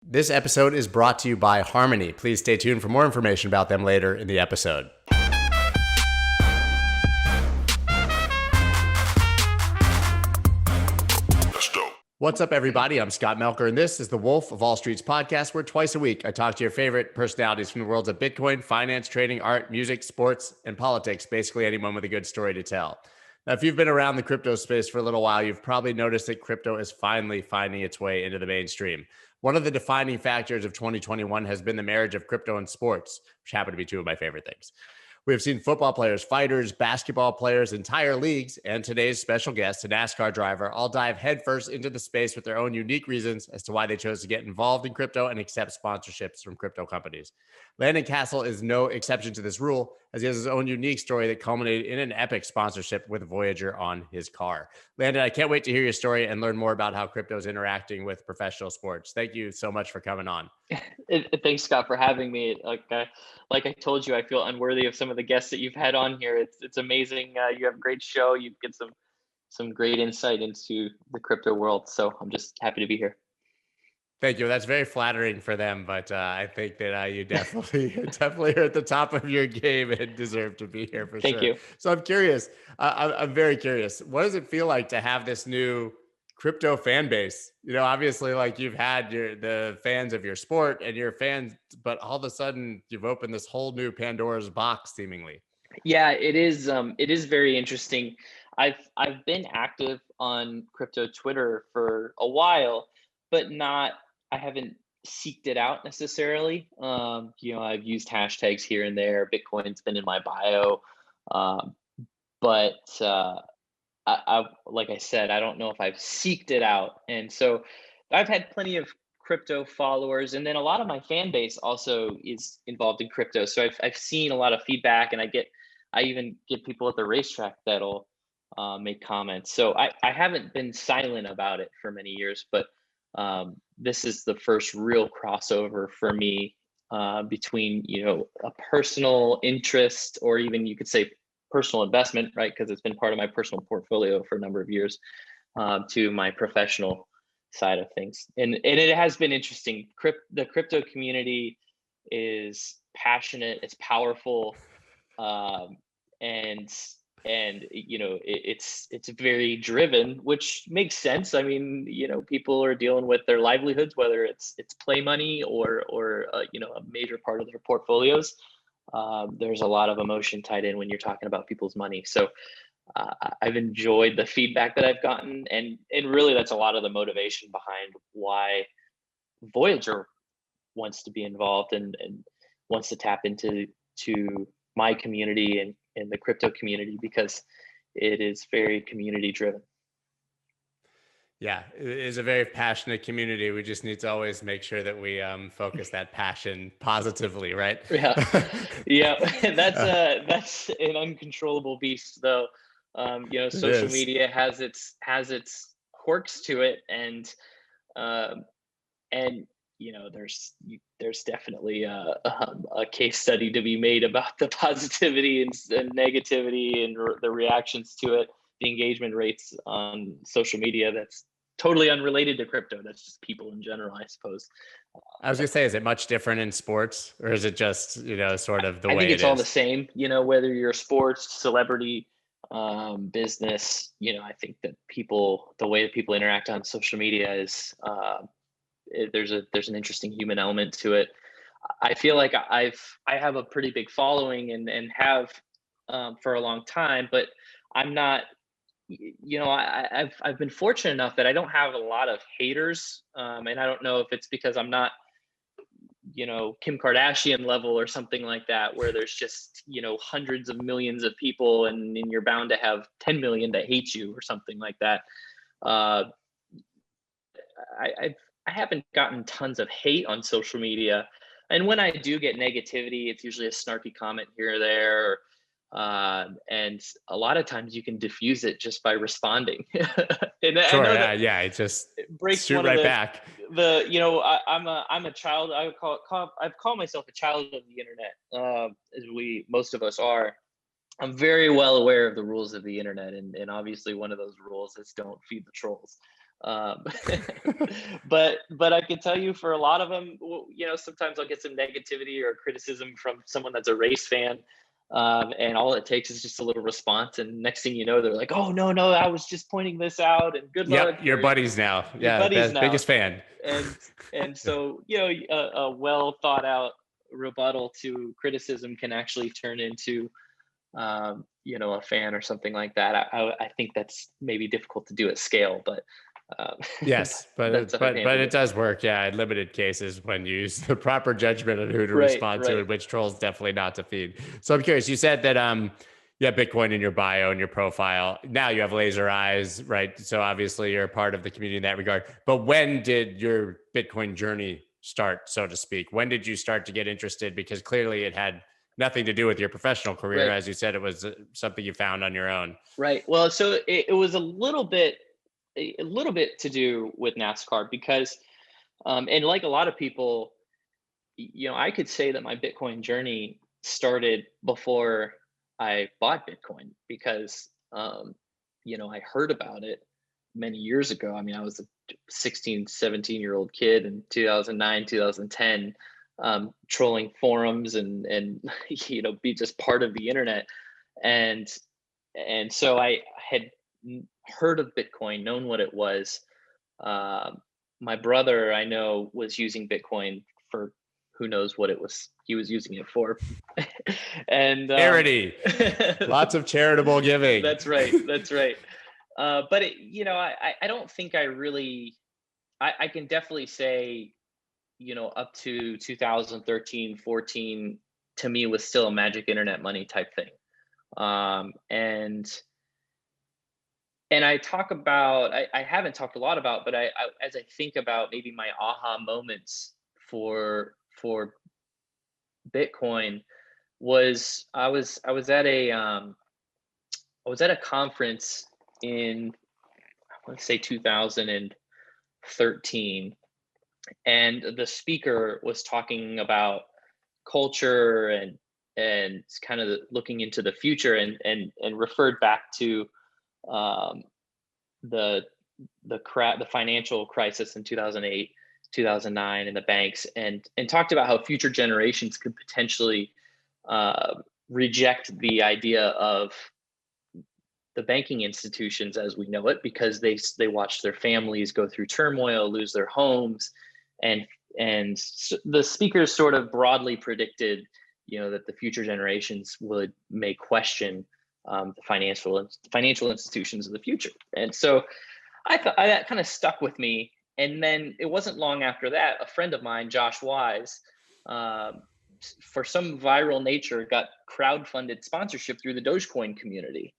This episode is brought to you by Harmony. Please stay tuned for more information about them later in the episode. What's up, everybody? I'm Scott Melker, and this is the Wolf of All Streets podcast, where twice a week I talk to your favorite personalities from the worlds of Bitcoin, finance, trading, art, music, sports, and politics, basically anyone with a good story to tell. Now, if you've been around the crypto space for a little while, you've probably noticed that crypto is finally finding its way into the mainstream. One of the defining factors of 2021 has been the marriage of crypto and sports, which happen to be two of my favorite things. We have seen football players, fighters, basketball players, entire leagues, and today's special guest, a NASCAR driver, all dive headfirst into the space with their own unique reasons as to why they chose to get involved in crypto and accept sponsorships from crypto companies. Landon Cassill is no exception to this rule, as he has his own unique story that culminated in an epic sponsorship with Voyager on his car. Landon, I can't wait to hear your story and learn more about how crypto is interacting with professional sports. Thank you so much for coming on. Thanks, Scott, for having me. Like I told you, I feel unworthy of some of the guests that you've had on here. It's amazing. You have a great show. You get some great insight into the crypto world. So I'm just happy to be here. Thank you. That's very flattering for them, but I think that you definitely are at the top of your game and deserve to be here for sure. Thank you. So I'm curious. I'm very curious. What does it feel like to have this new crypto fan base? You know, obviously, like you've had the fans of your sport and your fans, but all of a sudden you've opened this whole new Pandora's box, seemingly. Yeah, it is. It is very interesting. I've been active on crypto Twitter for a while, but I haven't seeked it out necessarily. I've used hashtags here and there. Bitcoin's been in my bio, but like I said, I don't know if I've seeked it out. And so I've had plenty of crypto followers, and then a lot of my fan base also is involved in crypto. So I've seen a lot of feedback, and I even get people at the racetrack that'll make comments. So I haven't been silent about it for many years, but this is the first real crossover for me between, a personal interest, or even you could say personal investment, right? Because it's been part of my personal portfolio for a number of years, to my professional side of things. And it has been interesting. The crypto community is passionate, it's powerful, and it's very driven, which makes sense. I mean, people are dealing with their livelihoods, whether it's play money or a major part of their portfolios. There's a lot of emotion tied in when you're talking about people's money. So I've enjoyed the feedback that I've gotten, and really that's a lot of the motivation behind why Voyager wants to be involved and wants to tap into my community and the crypto community, because it is very community driven. Yeah, it is a very passionate community. We just need to always make sure that we focus that passion positively, right? Yeah. That's an uncontrollable beast, though. Social media has its quirks to it, and there's definitely a case study to be made about the positivity and negativity and the reactions to it, the engagement rates on social media. That's totally unrelated to crypto. That's just people in general, I suppose. I was gonna say, is it much different in sports, or is it just, sort of the way it is? I think it's all the same, whether you're sports, celebrity, business, I think that the way that people interact on social media is, there's an interesting human element to it. I feel like I have a pretty big following and have for a long time, but I'm not, I've been fortunate enough that I don't have a lot of haters, and I don't know if it's because I'm not, Kim Kardashian level or something like that, where there's just, hundreds of millions of people, and you're bound to have 10 million that hate you or something like that. I haven't gotten tons of hate on social media. And when I do get negativity, it's usually a snarky comment here or there. And a lot of times you can diffuse it just by responding. And sure, it just breaks shoot right back. I'm a child. I've called myself a child of the internet, as most of us are. I'm very well aware of the rules of the internet, and obviously one of those rules is don't feed the trolls. Um, but I can tell you for a lot of them, sometimes I'll get some negativity or criticism from someone that's a race fan. And all it takes is just a little response. And next thing you know, they're like, oh, no, I was just pointing this out and good luck. Yep, your Or buddies now. your Yeah, buddies best now. biggest fan. And so, a well thought out rebuttal to criticism can actually turn into, a fan or something like that. I think that's maybe difficult to do at scale, but Yes, but that's how I've but handled it it. does work. Yeah, in limited cases when you use the proper judgment on who to Right, respond to right. and which trolls definitely not to feed. So I'm curious. You said that you have Bitcoin in your bio and your profile. Now you have laser eyes, right? So obviously you're a part of the community in that regard. But when did your Bitcoin journey start, so to speak? When did you start to get interested? Because clearly it had nothing to do with your professional career, Right, as you said, it was something you found on your own. right. Well, so it was a little bit to do with NASCAR because, and like a lot of people, I could say that my Bitcoin journey started before I bought Bitcoin because, I heard about it many years ago. I mean, I was a 16, 17-year-old kid in 2009, 2010, trolling forums and be just part of the internet. And so I had heard of Bitcoin, known what it was. Um, my brother, I know, was using Bitcoin for who knows what it was he was using it for. And Charity, lots of charitable giving. that's right, that's right. But I don't think I really. I can definitely say, up to 2013, 14, to me was still a magic internet money type thing. And I talk about, I haven't talked a lot about, but as I think about maybe my aha moments for Bitcoin was I was at a conference in, I want to say, 2013, and the speaker was talking about culture and kind of looking into the future, and referred back to, um, the the financial crisis in 2008, 2009, and the banks, and talked about how future generations could potentially, uh, reject the idea of the banking institutions as we know it, because they watched their families go through turmoil, lose their homes, and the speakers sort of broadly predicted, that the future generations may question, the financial institutions of the future. And so I thought that kind of stuck with me. And then it wasn't long after that, a friend of mine, Josh Wise, um, for some viral nature, got crowdfunded sponsorship through the Dogecoin community,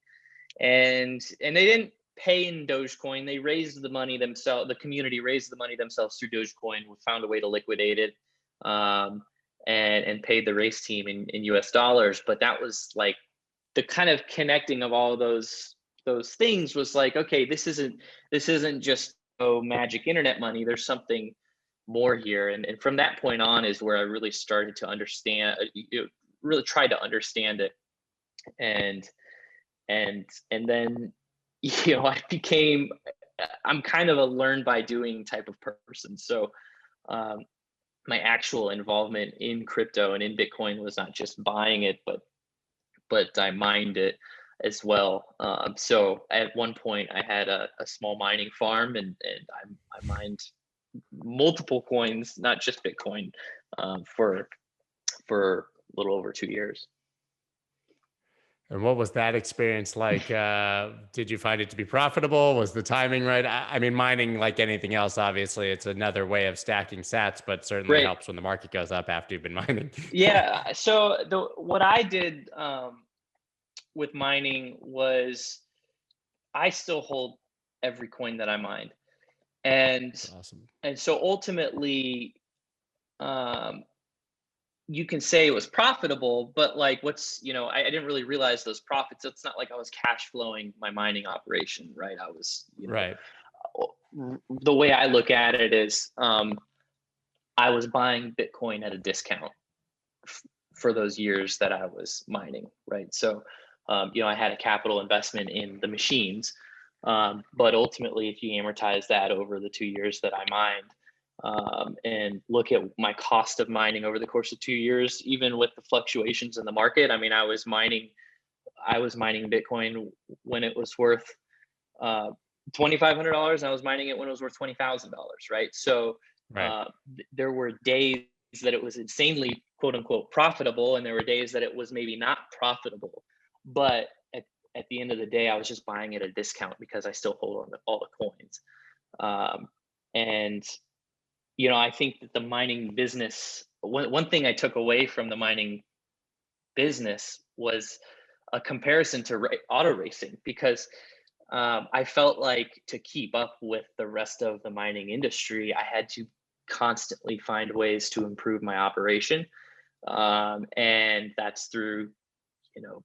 and they didn't pay in Dogecoin. They raised the money themselves. The community raised the money themselves through Dogecoin. We found a way to liquidate it, um, and paid the race team in US dollars. But that was like the kind of connecting of all of those things was like, okay, this isn't just magic internet money. There's something more here. And from that point on is where I really started to understand, really tried to understand it. And and then I'm kind of a learn by doing type of person. So, um, my actual involvement in crypto and in Bitcoin was not just buying it, but I mined it as well. So at one point I had a small mining farm, and I mined multiple coins, not just Bitcoin, for a little over 2 years. And what was that experience like? Did you find it to be profitable? Was the timing right? I mean, mining, like anything else, obviously, it's another way of stacking sats, but certainly Right. helps when the market goes up after you've been mining. Yeah. So what I did, with mining was I still hold every coin that I mined, and That's awesome. so ultimately, um, you can say it was profitable, but like, I didn't really realize those profits. It's not like I was cash flowing my mining operation, right? I was, Right. the way I look at it is, I was buying Bitcoin at a discount for those years that I was mining, right? So, I had a capital investment in the machines, But ultimately, if you amortize that over the 2 years that I mined, and look at my cost of mining over the course of 2 years, even with the fluctuations in the market, I mean, I was mining Bitcoin when it was worth $2,500, and I was mining it when it was worth $20,000, right? So Right. there were days that it was insanely quote unquote profitable, and there were days that it was maybe not profitable. But at the end of the day, I was just buying at a discount because I still hold on to all the coins. Um, and I think that the mining business, one thing I took away from the mining business was a comparison to auto racing, because I felt like to keep up with the rest of the mining industry, I had to constantly find ways to improve my operation, and that's through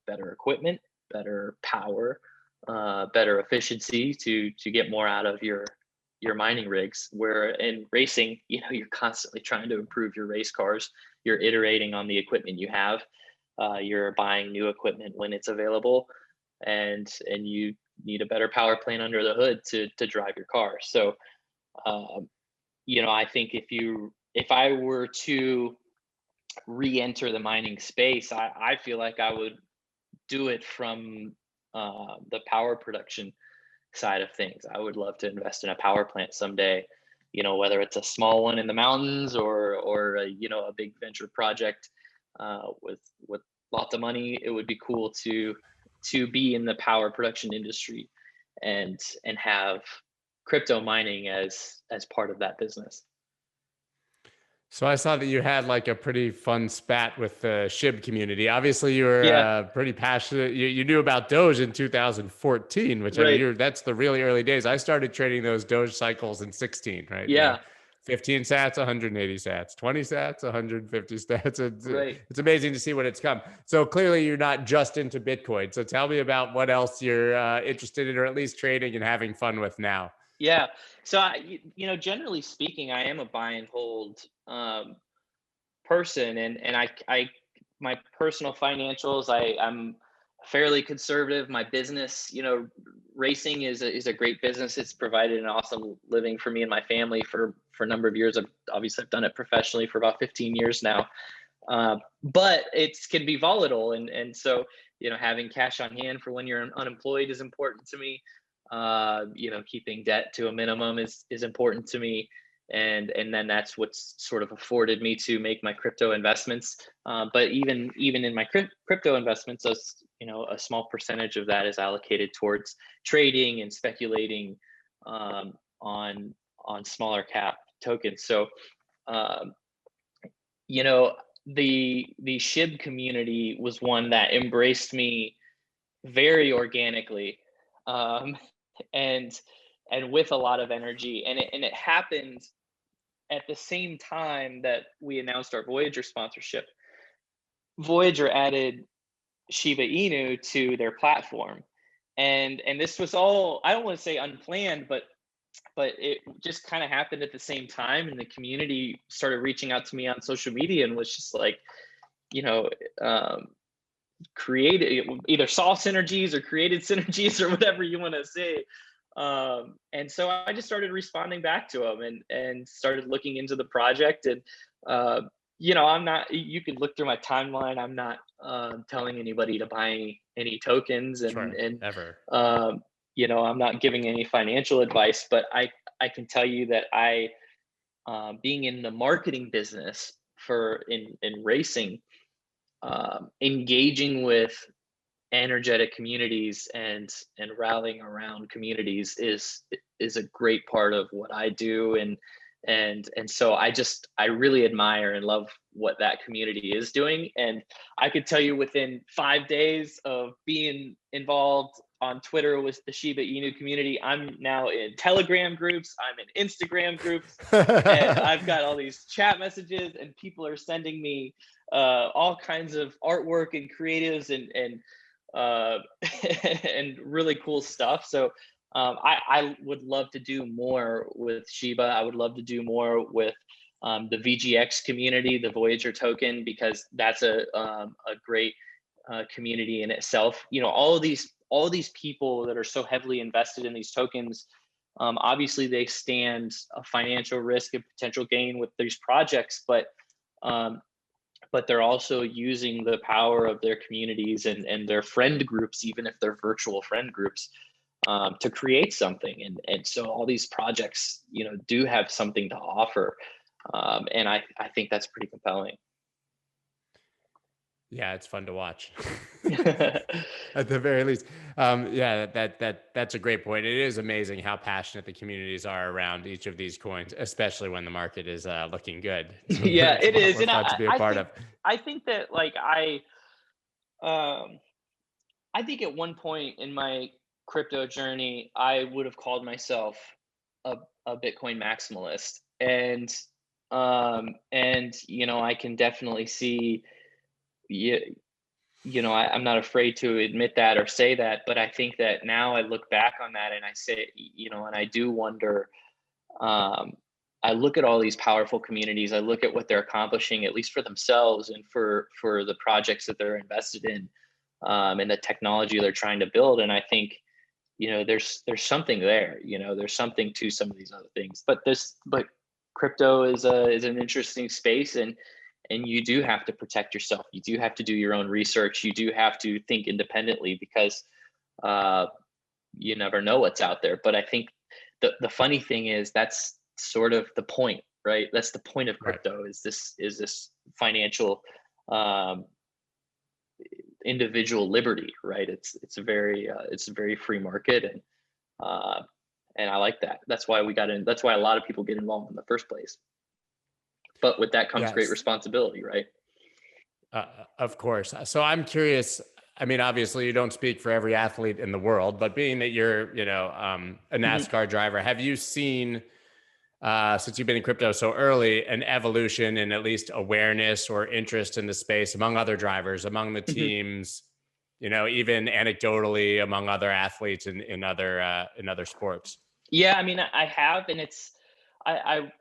better equipment, better power, better efficiency to get more out of your mining rigs. Where in racing, you're constantly trying to improve your race cars. You're iterating on the equipment you have. You're buying new equipment when it's available, and you need a better power plant under the hood to drive your car. So, I think if I were to re-enter the mining space, I feel like I would do it from the power production side of things. I would love to invest in a power plant someday, whether it's a small one in the mountains or a big venture project with lots of money. It would be cool to be in the power production industry and have crypto mining as part of that business. So I saw that you had like a pretty fun spat with the SHIB community. Obviously, you were Yeah, pretty passionate. You knew about Doge in 2014, which I mean, right. that's the really early days. I started trading those Doge cycles in 16, right? 15 sats, 180 sats, 20 sats, 150 sats. Right. It's amazing to see what it's come. So clearly, you're not just into Bitcoin. So tell me about what else you're interested in, or at least trading and having fun with now. Yeah. So generally speaking, I am a buy and hold person, and I my personal financials, I'm fairly conservative. My business, racing is a great business. It's provided an awesome living for me and my family for a number of years. I've done it professionally for about 15 years now. But it can be volatile, and so having cash on hand for when you're unemployed is important to me. Keeping debt to a minimum is important to me, and then that's what's sort of afforded me to make my crypto investments. But even in my crypto investments, a small percentage of that is allocated towards trading and speculating on smaller cap tokens. So um, you know the SHIB community was one that embraced me very organically, um, and with a lot of energy, and it happened at the same time that we announced our Voyager sponsorship. Voyager added Shiba Inu to their platform, and this was all, I don't want to say unplanned, but it just kind of happened at the same time, and the community started reaching out to me on social media and was just like, you know um, created, either saw synergies or created synergies or whatever you want to say. And so I just started responding back to them and started looking into the project. And I'm not, you can look through my timeline, I'm not telling anybody to buy any tokens, Sure, and ever. I'm not giving any financial advice, but I can tell you that being in the marketing business for in racing, engaging with energetic communities and rallying around communities is a great part of what I do. And so I really admire and love what that community is doing. And I could tell you, within 5 days of being involved on Twitter with the Shiba Inu community, I'm now in Telegram groups, I'm in Instagram groups, and I've got all these chat messages, and people are sending me all kinds of artwork and creatives and uh, and really cool stuff. So I would love to do more with Shiba. I would love to do more with the VGX community, the Voyager token, because that's a great community in itself. All of these all these people that are so heavily invested in these tokens, obviously they stand a financial risk and potential gain with these projects, um, but they're also using the power of their communities and their friend groups, even if they're virtual friend groups, to create something. And so all these projects, do have something to offer. And I think that's pretty compelling. Yeah, it's fun to watch. At the very least. Yeah, that's a great point. It is amazing how passionate the communities are around each of these coins, especially when the market is looking good. Yeah, It's a it lot is. more And fun to be a part of. I think that um, I think at one point in my crypto journey, I would have called myself a, a Bitcoin maximalist. And I can definitely see, yeah, I'm not afraid to admit that or say that, but I think that now I look back on that and I say, and I do wonder, um, I look at all these powerful communities, I look at what they're accomplishing, at least for themselves and for the projects that they're invested in, and the technology they're trying to build. And I think, there's something there, there's something to some of these other things, but crypto is an interesting space, and you do have to protect yourself. You do have to do your own research. You do have to think independently, because uh, you never know what's out there. But I think the funny thing is, that's sort of the point, right? That's the point of Right. crypto, is this financial, um, individual liberty, right? It's a very free market, uh, and I like that. That's why we got in. That's why a lot of people get involved in the first place. But with that comes great Yes. responsibility, right? Of course. So I'm curious. I mean, obviously, you don't speak for every athlete in the world, but being that you're, a Mhm. NASCAR driver, have you seen, since you've been in crypto so early, an evolution in at least awareness or interest in the space among other drivers, among the Mhm. teams, even anecdotally among other athletes in other sports? Yeah, I mean, I have, and I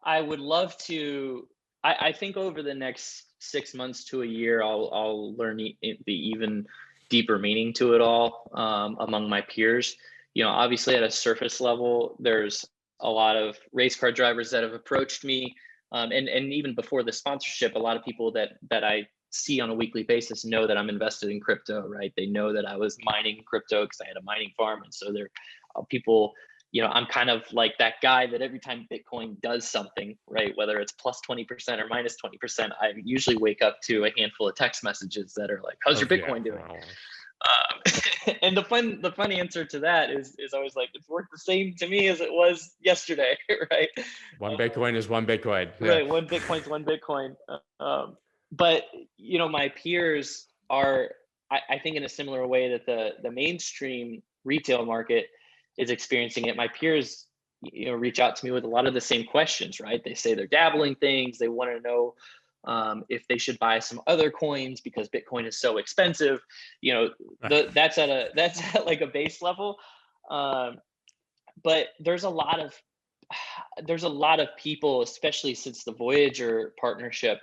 I would love to. I think over the next 6 months to a year, I'll learn the even deeper meaning to it all, among my peers. Obviously at a surface level, there's a lot of race car drivers that have approached me, and even before the sponsorship, a lot of people that I see on a weekly basis know that I'm invested in crypto. Right? They know that I was mining crypto because I had a mining farm, and so they're people. I'm kind of like that guy that every time Bitcoin does something, right, whether it's plus 20% or minus 20%, I usually wake up to a handful of text messages that are like, "How's your Of yeah. Bitcoin doing?" And the fun answer to that is always like, it's worked the same to me as it was yesterday, right? One Bitcoin is one Bitcoin. Yeah. Right, one Bitcoin's one Bitcoin. But my peers are, I think, in a similar way that the mainstream retail market is experiencing it. My peers, reach out to me with a lot of the same questions, right? They say they're dabbling things. They want to know, if they should buy some other coins because Bitcoin is so expensive. Right. That's at like a base level. Um, but there's a lot of people, especially since the Voyager partnership,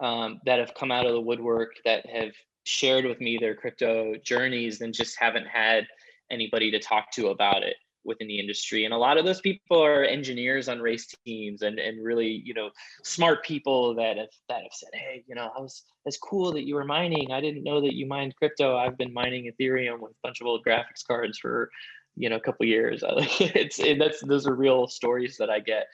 that have come out of the woodwork that have shared with me their crypto journeys and just haven't had anybody to talk to about it within the industry. And a lot of those people are engineers on race teams, and really, smart people that have said, "Hey, it's cool that you were mining. I didn't know that you mined crypto. I've been mining Ethereum with a bunch of old graphics cards for, a couple years." Those are real stories that I get.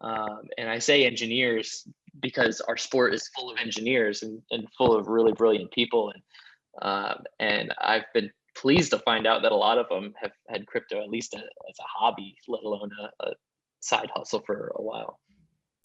And I say engineers because our sport is full of engineers and full of really brilliant people. And I've been pleased to find out that a lot of them have had crypto at least as a hobby, let alone a side hustle for a while.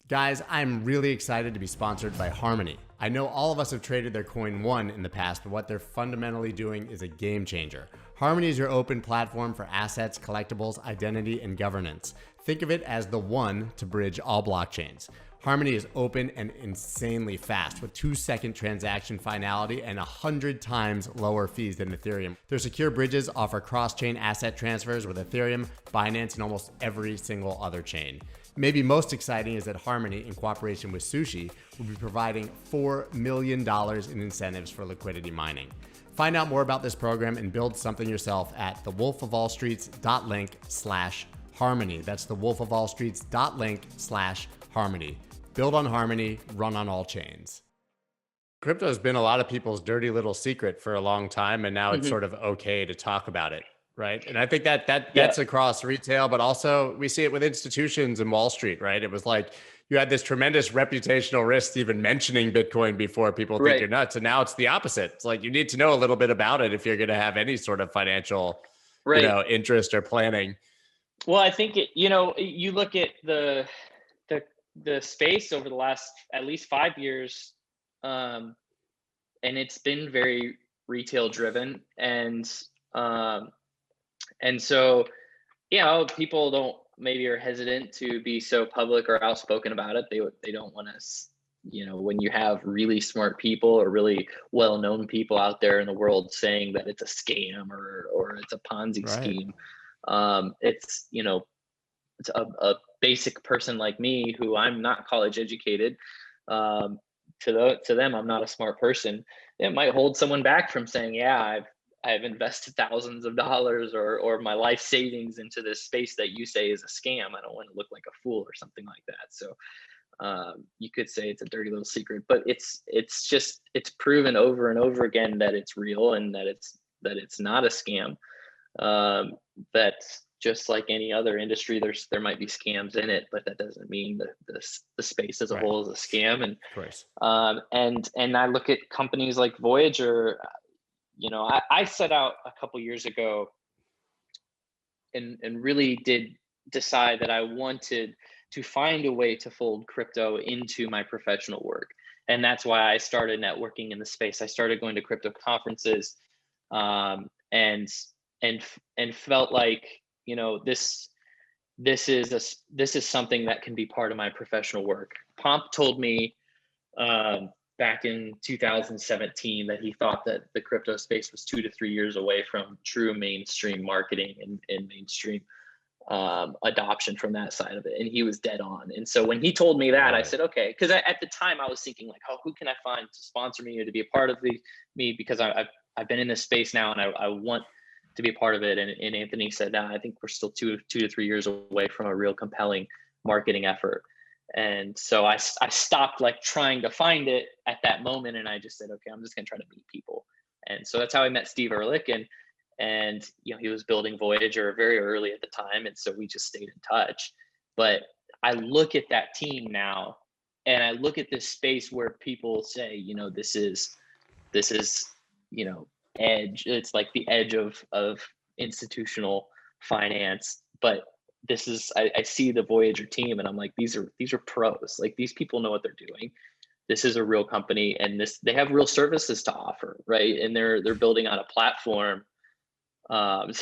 Guys, I'm really excited to be sponsored by Harmony. I know all of us have traded their coin one in the past, but what they're fundamentally doing is a game changer. Harmony is your open platform for assets, collectibles, identity, and governance. Think of it as the one to bridge all blockchains. Harmony is open and insanely fast with 2-second transaction finality and 100 times lower fees than Ethereum. Their secure bridges offer cross-chain asset transfers with Ethereum, Binance, and almost every single other chain. Maybe most exciting is that Harmony, in cooperation with Sushi, will be providing $4 million in incentives for liquidity mining. Find out more about this program and build something yourself at thewolfofallstreets.link/harmony. That's thewolfofallstreets.link/harmony. Build on Harmony, run on all chains. Crypto has been a lot of people's dirty little secret for a long time, and now it's sort of okay to talk about it, right? And I think that's across retail, but also we see it with institutions in Wall Street, right? It was like you had this tremendous reputational risk to even mentioning Bitcoin before people think you're nuts, and now it's the opposite. It's like you need to know a little bit about it if you're going to have any sort of financial, interest or planning. Well, I think you look at the space over the last at least 5 years, and it's been very retail driven, and so people maybe are hesitant to be so public or outspoken about it. They don't want to, when you have really smart people or really well-known people out there in the world saying that it's a scam or it's a Ponzi scheme. It's a basic person like me, who I'm not college educated. To them, I'm not a smart person. It might hold someone back from saying, I've invested thousands of dollars or my life savings into this space that you say is a scam. I don't want to look like a fool or something like that. So you could say it's a dirty little secret, but it's proven over and over again that it's real and that it's not a scam. That just like any other industry, there might be scams in it, but that doesn't mean the space as a whole is a scam. And and I look at companies like Voyager. I set out a couple years ago and really did decide that I wanted to find a way to fold crypto into my professional work. And that's why I started networking in the space. I started going to crypto conferences, and felt like, this is something that can be part of my professional work. Pomp told me back in 2017 that he thought that the crypto space was 2 to 3 years away from true mainstream marketing and mainstream adoption from that side of it, and he was dead on. And so when he told me that, I said, okay, because at the time I was thinking like, who can I find to sponsor me or to be a part of me, because I've been in this space now and I want to be a part of it. And Anthony said, nah, I think we're still 2 to 3 years away from a real compelling marketing effort. And so I stopped like trying to find it at that moment, and I just said, okay, I'm just gonna try to meet people. And so that's how I met Steve Ehrlich, and he was building Voyager very early at the time, and so we just stayed in touch. But I look at that team now, and I look at this space where people say, this is edge. It's like the edge of institutional finance, but this is I see the Voyager team and I'm like, these are pros. Like, these people know what they're doing. This is a real company, and they have real services to offer, right? And they're building on a platform. I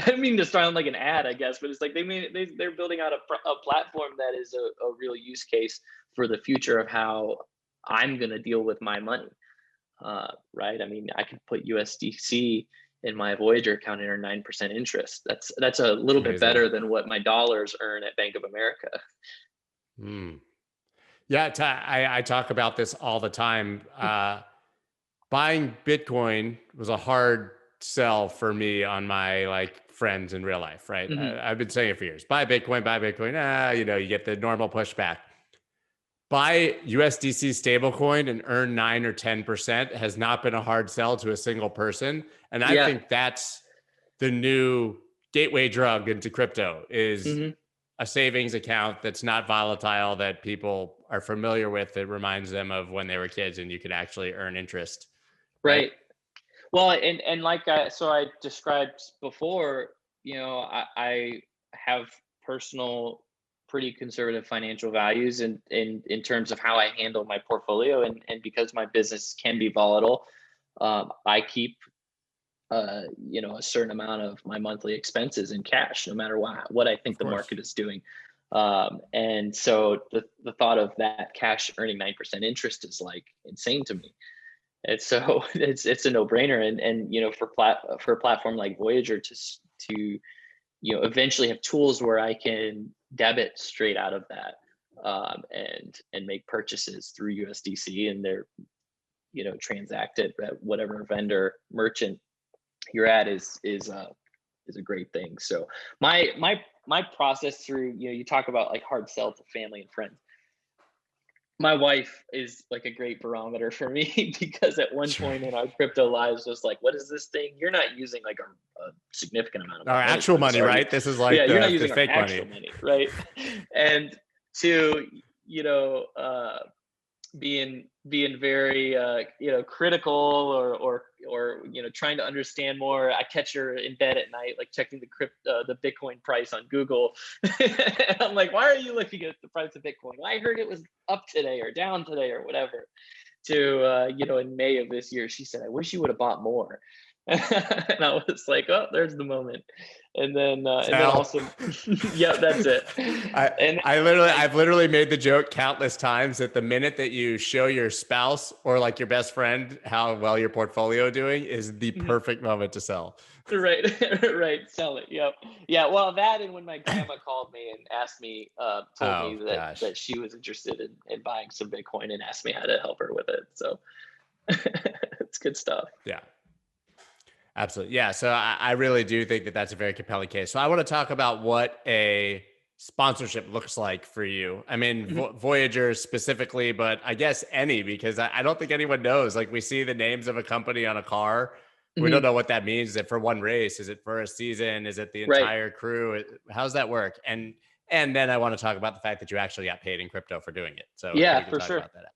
don't mean to sound like an ad, I guess, but it's like they're building out a platform that is a real use case for the future of how I'm going to deal with my money, right? I mean, I can put USDC in my Voyager account and earn 9% interest. That's a little bit better than what my dollars earn at Bank of America. Yeah, I talk about this all the time. Buying Bitcoin was a hard sell for me on my friends in real life, right? I've been saying it for years. Buy Bitcoin. You get the normal pushback. Buy USDC stablecoin and earn 9 or 10% has not been a hard sell to a single person. And I think that's the new gateway drug into crypto is a savings account that's not volatile, that people are familiar with. It reminds them of when they were kids and you could actually earn interest. Right. Well, and like so I described before, I have personal, pretty conservative financial values in terms of how I handle my portfolio, and because my business can be volatile, I keep a certain amount of my monthly expenses in cash, no matter what I think the market is doing. And so the thought of that cash earning 9% interest is like insane to me. And so it's a no-brainer. And for a platform like Voyager to eventually have tools where I can debit straight out of that, and make purchases through USDC, and they're transacted at whatever vendor merchant you're at is a great thing. So my process through, you talk about like hard sell to family and friends. My wife is like a great barometer for me because at one Sure. point in our crypto lives, just like, what is this thing? You're not using like a significant amount of Our money actual for this, money, are you? right? This is like Yeah, you're not the using our fake actual money. money, right? And to being very critical, or trying to understand more. I catch her in bed at night like checking the Bitcoin price on Google. And I'm like, why are you looking at the price of Bitcoin? Well, I heard it was up today or down today or whatever. To in May of this year, she said, I wish you would have bought more. And I was like, oh, there's the moment. And then also yeah, that's it. And I've literally made the joke countless times that the minute that you show your spouse or like your best friend how well your portfolio doing is the perfect moment to sell. Right. Right, sell it. Yep. Yeah, well, that, and when my grandma called me and asked me, told me Oh, that gosh. that she was interested in buying some Bitcoin and asked me how to help her with it. So it's good stuff. Yeah. Absolutely. Yeah. So I really do think that that's a very compelling case. So I want to talk about what a sponsorship looks like for you. I mean, Mhm. Voyager specifically, but I guess any, because I don't think anyone knows. Like we see the names of a company on a car. We don't Mhm. know what that means. Is it for one race? Is it for a season? Is it the Right. entire crew? How's that work? And then I want to talk about the fact that you actually got paid in crypto for doing it. So if we Yeah, can for talk sure. about that.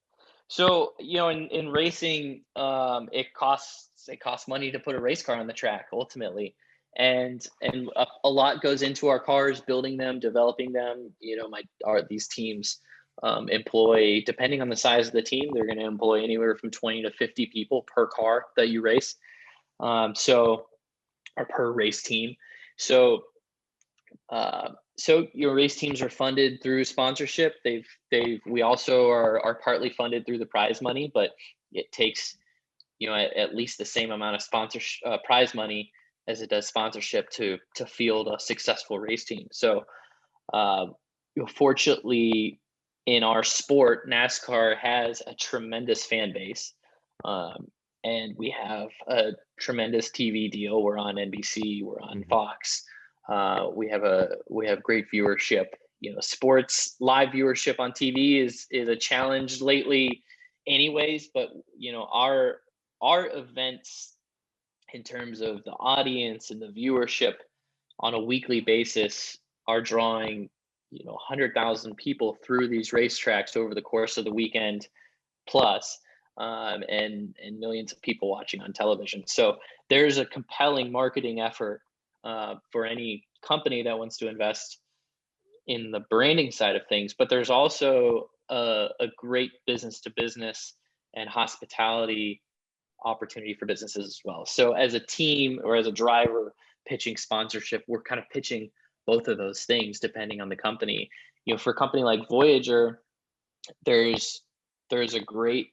So, in racing, it costs money to put a race car on the track ultimately. And a lot goes into our cars, building them, developing them. These teams employ, depending on the size of the team, they're going to employ anywhere from 20 to 50 people per car that you race. Or per race team. So your race teams are funded through sponsorship. We also are partly funded through the prize money, but it takes at least the same amount of prize money as it does sponsorship to field a successful race team. So fortunately, in our sport, NASCAR has a tremendous fan base, and we have a tremendous TV deal. We're on NBC, we're on Fox. We have great viewership. Sports live viewership on TV is a challenge lately, anyways. But our events, in terms of the audience and the viewership on a weekly basis, are drawing 100,000 people through these racetracks over the course of the weekend, plus and millions of people watching on television. So there's a compelling marketing effort for any company that wants to invest in the branding side of things. But there's also a great business to business and hospitality opportunity for businesses as well. So as a team or as a driver pitching sponsorship, we're kind of pitching both of those things depending on the company. For a company like Voyager, there's a great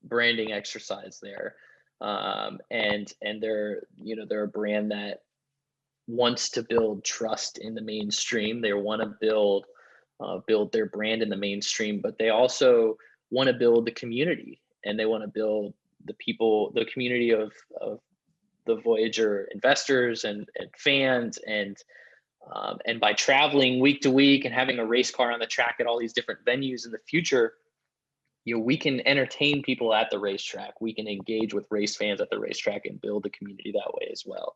branding exercise there, and they're a brand that wants to build trust in the mainstream. They want to build their brand in the mainstream, but they also want to build the community, and they want to build the community of the Voyager investors and fans, and by traveling week to week and having a race car on the track at all these different venues in the future, we can entertain people at the racetrack. We can engage with race fans at the racetrack and build a community that way as well.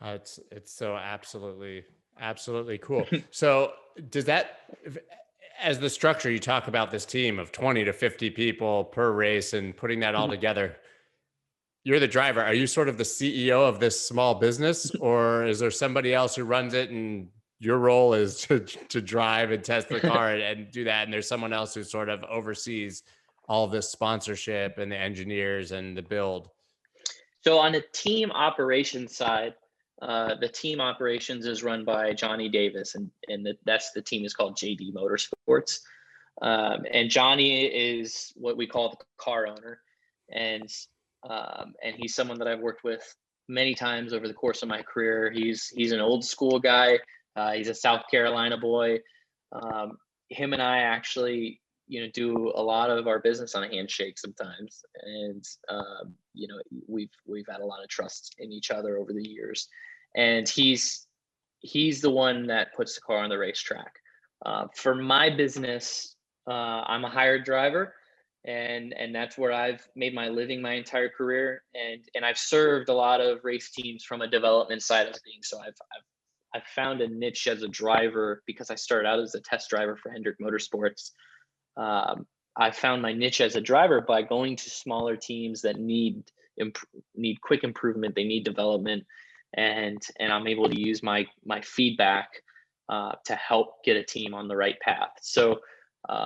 It's so absolutely cool. So does that, as the structure, you talk about this team of 20 to 50 people per race and putting that all together. You're the driver. Are you sort of the CEO of this small business, or is there somebody else who runs it and your role is to drive and test the car and do that? And there's someone else who sort of oversees all of this sponsorship and the engineers and the build. So on the team operations side, the team operations is run by Johnny Davis, and that's the team is called JD Motorsports. And Johnny is what we call the car owner, and he's someone that I've worked with many times over the course of my career. He's an old school guy. He's a South Carolina boy. Him and I actually, do a lot of our business on a handshake sometimes, and we've had a lot of trust in each other over the years. And he's the one that puts the car on the racetrack. For my business, I'm a hired driver, and that's where I've made my living my entire career. And I've served a lot of race teams from a development side of things. So I've found a niche as a driver because I started out as a test driver for Hendrick Motorsports. I found my niche as a driver by going to smaller teams that need quick improvement. They need development, and I'm able to use my feedback to help get a team on the right path. So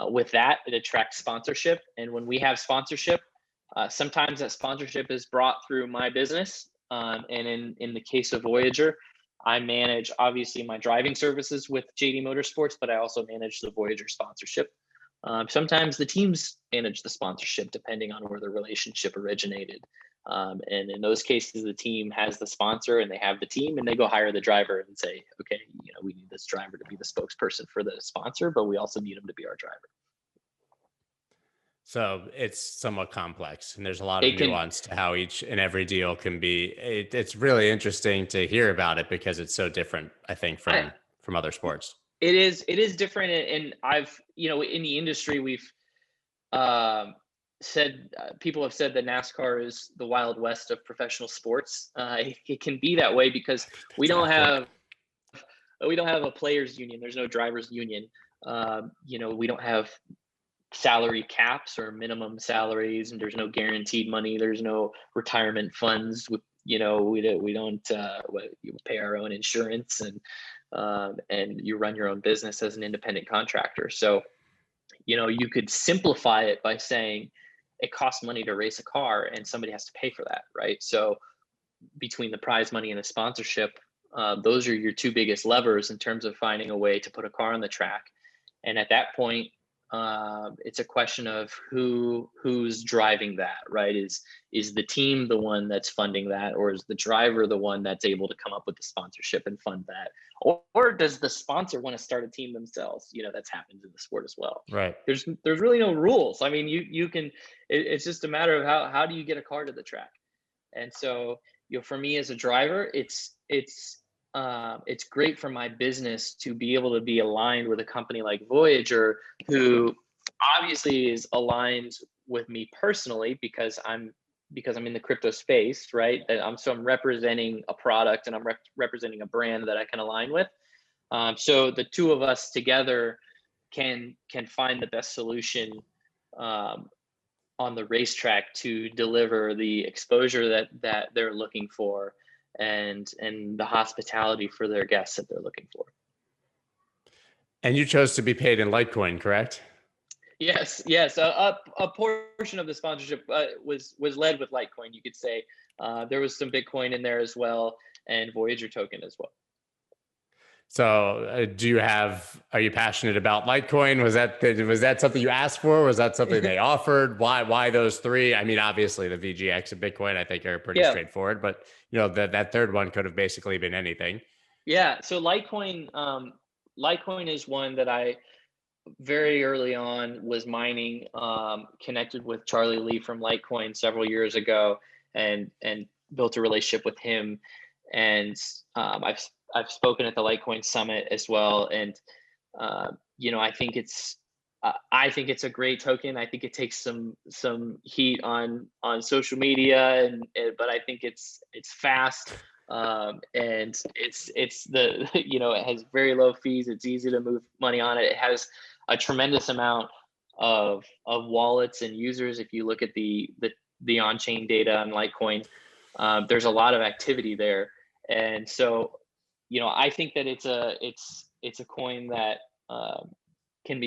with that, it attracts sponsorship, and when we have sponsorship, sometimes that sponsorship is brought through my business. And in the case of Voyager, I manage obviously my driving services with JD Motorsports, but I also manage the Voyager sponsorship. Sometimes the teams manage the sponsorship depending on where the relationship originated. And in those cases, the team has the sponsor and they have the team, and they go hire the driver and say, okay, we need this driver to be the spokesperson for the sponsor, but we also need him to be our driver. So it's somewhat complex, and there's a lot of nuance to how each and every deal can be. It's really interesting to hear about it because it's so different, I think, from other sports. It is different. And I've, in the industry, we've said, people have said that NASCAR is the Wild West of professional sports. It can be that way because we don't have a players union. There's no drivers union. We don't have salary caps or minimum salaries, and there's no guaranteed money. There's no retirement funds. We don't pay our own insurance, and you run your own business as an independent contractor. So, you could simplify it by saying it costs money to race a car and somebody has to pay for that, right? So between the prize money and the sponsorship, those are your two biggest levers in terms of finding a way to put a car on the track. And at that point, it's a question of who's driving that, right? Is the team the one that's funding that, or is the driver the one that's able to come up with the sponsorship and fund that? Or does the sponsor want to start a team themselves? That's happened in the sport as well. Right. There's really no rules. I mean, you can, it's just a matter of how do you get a car to the track? And so, for me as a driver, it's great for my business to be able to be aligned with a company like Voyager, who obviously is aligned with me personally because I'm in the crypto space, right? So I'm representing a product and I'm representing a brand that I can align with. So the two of us together can find the best solution on the racetrack to deliver the exposure that they're looking for, and the hospitality for their guests that they're looking for. And you chose to be paid in Litecoin, correct? Yes. A portion of the sponsorship was led with Litecoin, you could say. There was some Bitcoin in there as well, and Voyager token as well. So are you passionate about Litecoin? Was that something you asked for? Was that something they offered? Why those three? I mean, obviously the VGX and Bitcoin, I think, are pretty straightforward, but that third one could have basically been anything. Yeah. So Litecoin is one that I very early on was mining, connected with Charlie Lee from Litecoin several years ago, and built a relationship with him. And I've spoken at the Litecoin Summit as well, and I think it's a great token. I think it takes some heat on social media, but I think it's fast, and it's it has very low fees. It's easy to move money on it. It has a tremendous amount of wallets and users. If you look at the on-chain data on Litecoin, there's a lot of activity there. And so, I think that it's a coin that tend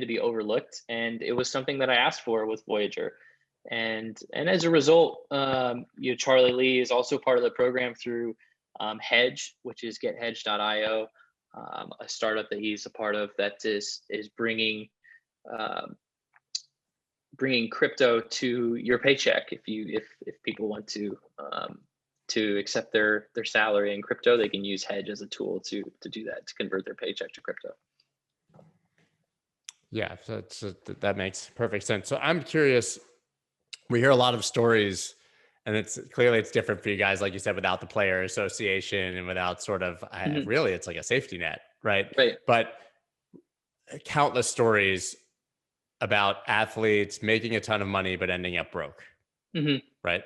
to be overlooked, and it was something that I asked for with Voyager, and as a result, Charlie Lee is also part of the program through Hedge, which is gethedge.io, a startup that he's a part of that is bringing crypto to your paycheck if people want to to accept their salary in crypto, they can use hedge as a tool to do that, to convert their paycheck to crypto. Yeah, so that makes perfect sense. So I'm curious, we hear a lot of stories, and it's clearly it's different for you guys, like you said, without the player association and without sort of really it's like a safety net, right? Right. But countless stories about athletes making a ton of money but ending up broke, right?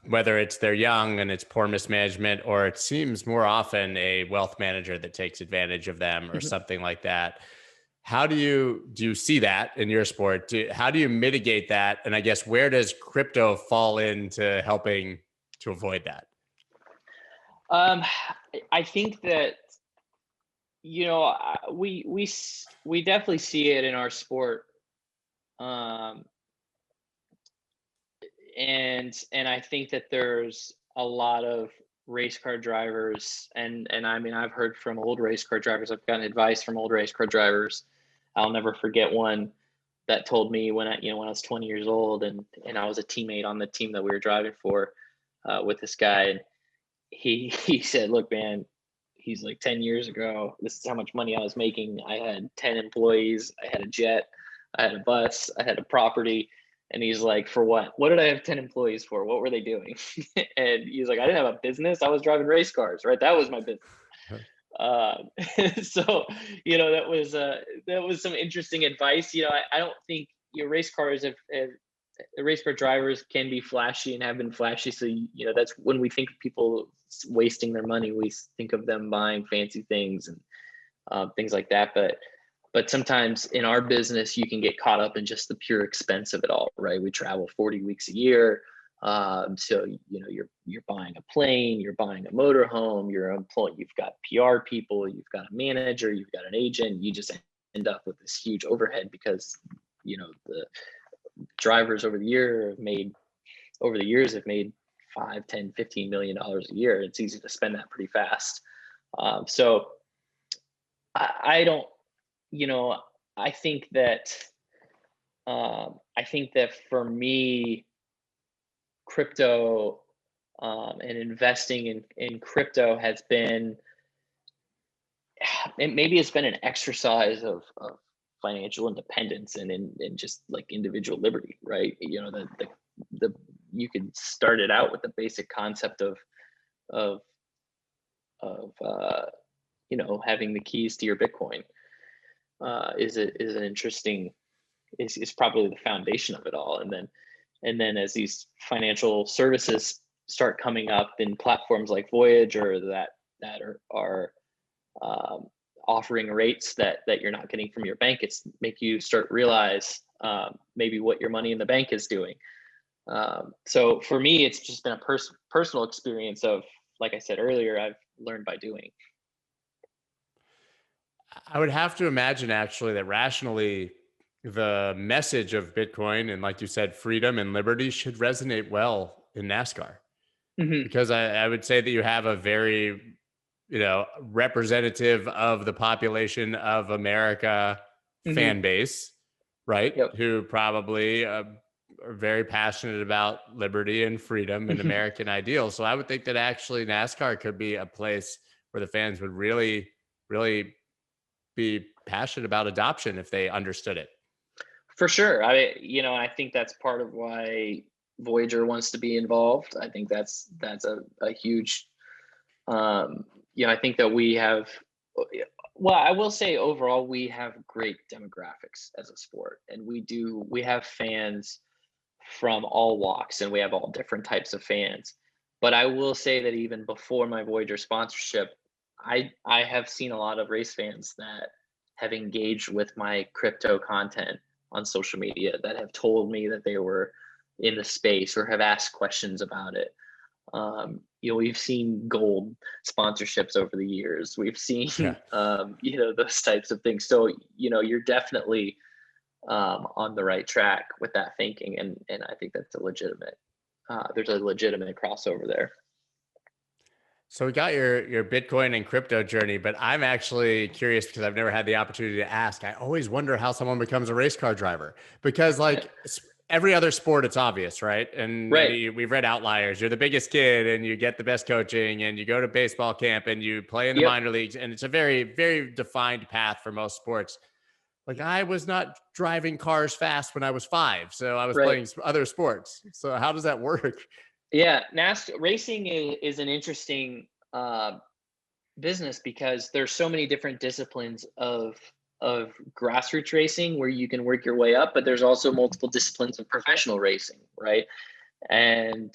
Whether it's they're young and it's poor mismanagement, or it seems more often a wealth manager that takes advantage of them or something like that. How do you see that in your sport? How do you mitigate that? And I guess where does crypto fall into helping to avoid that? I think that, we definitely see it in our sport. Um, and I think that there's a lot of race car drivers, and I mean, I've heard from old race car drivers. I've gotten advice from old race car drivers. I'll never forget one that told me when I was 20 years old, and I was a teammate on the team that we were driving for, with this guy, and he said, "Look, man," he's like, 10 years ago, this is how much money I was making. I had 10 employees, I had a jet, I had a bus, I had a property. And he's like, "For what? What did I have 10 employees for? What were they doing?" And he's like, "I didn't have a business. I was driving race cars, right? That was my business." Uh, so, that was some interesting advice. I don't think race cars have the race car drivers can be flashy and have been flashy. So, that's when we think of people wasting their money, we think of them buying fancy things and things like that. But sometimes in our business, you can get caught up in just the pure expense of it all, right? We travel 40 weeks a year. So, you're buying a plane, you're buying a motorhome, you're employing, you've got PR people, you've got a manager, you've got an agent, you just end up with this huge overhead because, the drivers over the years have made 5, 10, $15 million a year. It's easy to spend that pretty fast. So I don't, I think that, for me, crypto, and investing in crypto has been, maybe it's been an exercise of financial independence and in just like individual liberty, right? The you can start it out with the basic concept of of having the keys to your Bitcoin, is an interesting, is probably the foundation of it all. And then as these financial services start coming up in platforms like Voyager that are offering rates that you're not getting from your bank, it's make you start realize maybe what your money in the bank is doing. So for me, it's just been a personal experience of, like I said earlier, I've learned by doing. I would have to imagine actually that rationally the message of Bitcoin and, like you said, freedom and liberty should resonate well in NASCAR, because I would say that you have a very, representative of the population of America fan base, right? Yep. Who probably are very passionate about liberty and freedom and American ideals. So I would think that actually NASCAR could be a place where the fans would really, really be passionate about adoption if they understood it. For sure. I think that's part of why Voyager wants to be involved. I think that's a huge, I think that we have, well, I will say overall, we have great demographics as a sport, and we have fans from all walks, and we have all different types of fans. But I will say that even before my Voyager sponsorship, I have seen a lot of race fans that have engaged with my crypto content on social media, that have told me that they were in the space or have asked questions about it. We've seen gold sponsorships over the years. We've seen, those types of things. So, you're definitely on the right track with that thinking. And I think that's there's a legitimate crossover there. So we got your Bitcoin and crypto journey, but I'm actually curious because I've never had the opportunity to ask. I always wonder how someone becomes a race car driver, because every other sport, it's obvious, right? And Right. we've read outliers. You're the biggest kid and you get the best coaching and you go to baseball camp and you play in the Yep. minor leagues. And it's a very, very defined path for most sports. Like I was not driving cars fast when I was 5. So I was Right. playing other sports. So how does that work? Yeah. NASCAR racing is an interesting business because there's so many different disciplines of grassroots racing where you can work your way up, but there's also multiple disciplines of professional racing, right? And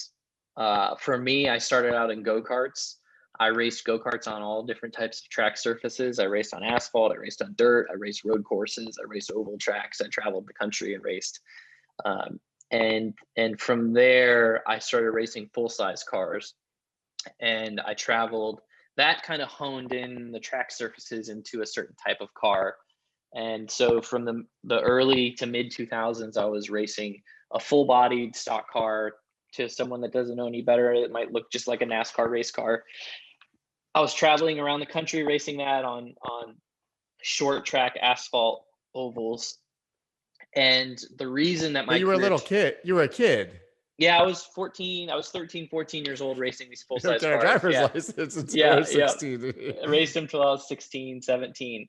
for me, I started out in go-karts. I raced go-karts on all different types of track surfaces. I raced on asphalt, I raced on dirt, I raced road courses, I raced oval tracks, I traveled the country and raced. Um, and from there, I started racing full-size cars, and I traveled. That kind of honed in the track surfaces into a certain type of car. And so from the early to mid 2000s, I was racing a full bodied stock car. To someone that doesn't know any better, it might look just like a NASCAR race car. I was traveling around the country racing that on short track asphalt ovals. And the reason that But my you were a career, little kid. You were a kid. yeah, I was 14, I was 13, 14 years old racing these full You don't size get a cars. driver's Yeah. license until I Yeah. was Yeah. 16. I raced them till I was 16, 17.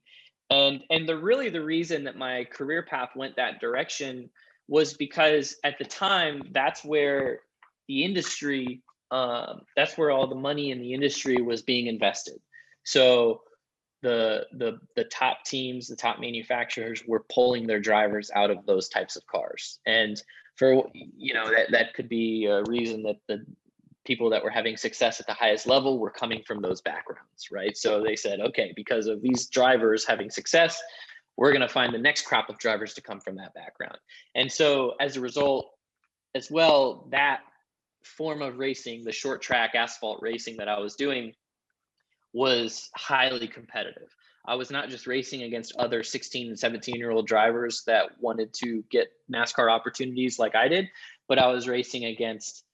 And the reason that my career path went that direction was because at the time, that's where the industry, that's where all the money in the industry was being invested. So the top teams, the top manufacturers were pulling their drivers out of those types of cars. And for, that could be a reason that the people that were having success at the highest level were coming from those backgrounds, right? So they said, okay, because of these drivers having success, we're going to find the next crop of drivers to come from that background. And so as a result, as well, that form of racing, the short track asphalt racing that I was doing, was highly competitive. I was not just racing against other 16 and 17-year-old drivers that wanted to get NASCAR opportunities like I did, but I was racing against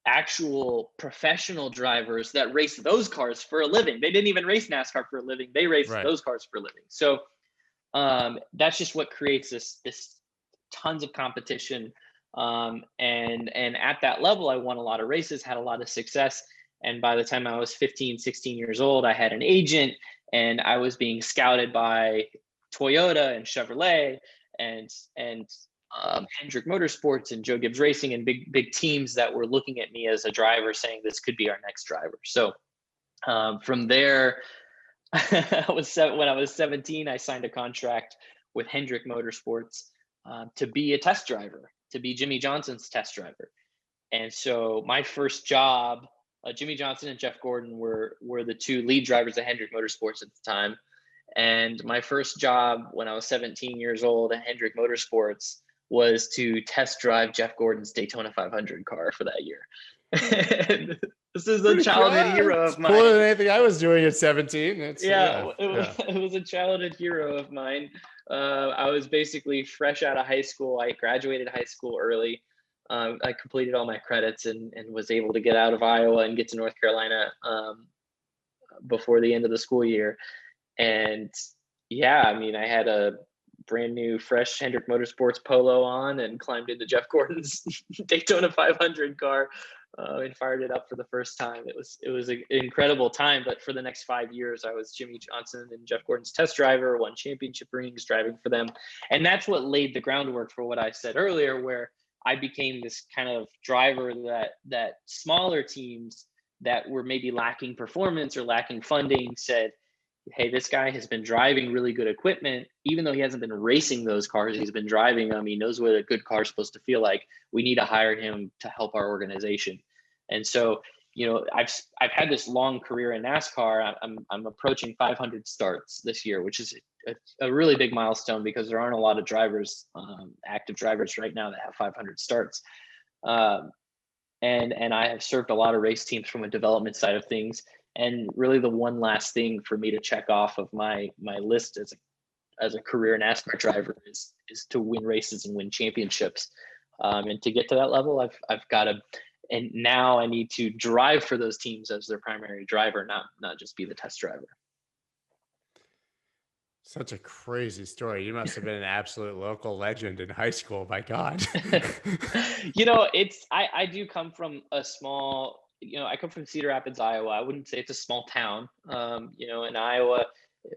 actual professional drivers that race those cars for a living. They didn't even race NASCAR for a living. They raced Right. those cars for a living. So that's just what creates this tons of competition. And at that level, I won a lot of races, had a lot of success. And by the time I was 15, 16 years old, I had an agent and I was being scouted by Toyota and Chevrolet and Hendrick Motorsports and Joe Gibbs Racing and big teams that were looking at me as a driver, saying this could be our next driver. So from there, when I was 17, I signed a contract with Hendrick Motorsports to be a test driver, to be Jimmy Johnson's test driver. And so my first job, Jimmy Johnson and Jeff Gordon were the two lead drivers at Hendrick Motorsports at the time. And my first job when I was 17 years old at Hendrick Motorsports was to test drive Jeff Gordon's Daytona 500 car for that year. This is a childhood hero of mine. Cooler than anything I was doing at 17. It was a childhood hero of mine. I was basically fresh out of high school. I graduated high school early. I completed all my credits and was able to get out of Iowa and get to North Carolina before the end of the school year. And yeah, I mean, I had a brand new fresh Hendrick Motorsports polo on and climbed into Jeff Gordon's Daytona 500 car and fired it up for the first time. It was an incredible time. But for the next 5 years, I was Jimmy Johnson and Jeff Gordon's test driver, won championship rings driving for them. And that's what laid the groundwork for what I said earlier, where I became this kind of driver that smaller teams that were maybe lacking performance or lacking funding said, hey, this guy has been driving really good equipment. Even though he hasn't been racing those cars, he's been driving them. He knows what a good car is supposed to feel like. We need to hire him to help our organization. And so, I've had this long career in NASCAR. I'm approaching 500 starts this year, which is a really big milestone because there aren't a lot of drivers, active drivers right now that have 500 starts. And I have served a lot of race teams from a development side of things. And really the one last thing for me to check off of my list as a career NASCAR driver is to win races and win championships. And to get to that level, I've got to, and now I need to drive for those teams as their primary driver, not just be the test driver. Such a crazy story. You must have been an absolute local legend in high school. My God. I do come from a small, I come from Cedar Rapids, Iowa. I wouldn't say it's a small town. In Iowa,